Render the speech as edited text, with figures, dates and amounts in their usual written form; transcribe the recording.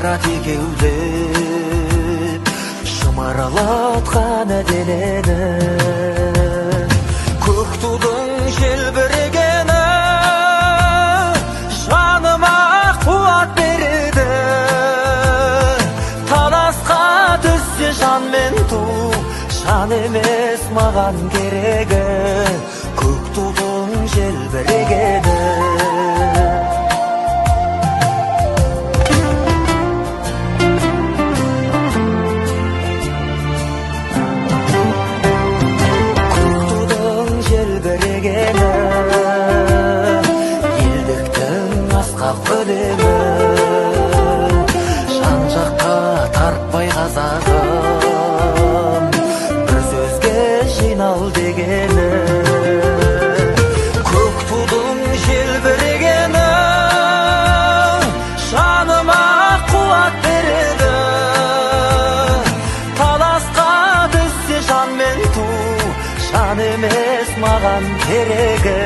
кайра текеулеп шымырлатқан денені, көк тудың желбірегені жаныма қуат береді. Таласқа түссе жан мен ту, жан емес маған керегі, көк тудың желбірегені. Елдіктің асқақ өлеңі, жан жаққа тартпай қазағым, бір сөзге жинал дегені. Көк тудың желбірегені жаныма қуат береді. Таласқа түссе жан мен ту, жан емес маған керегі,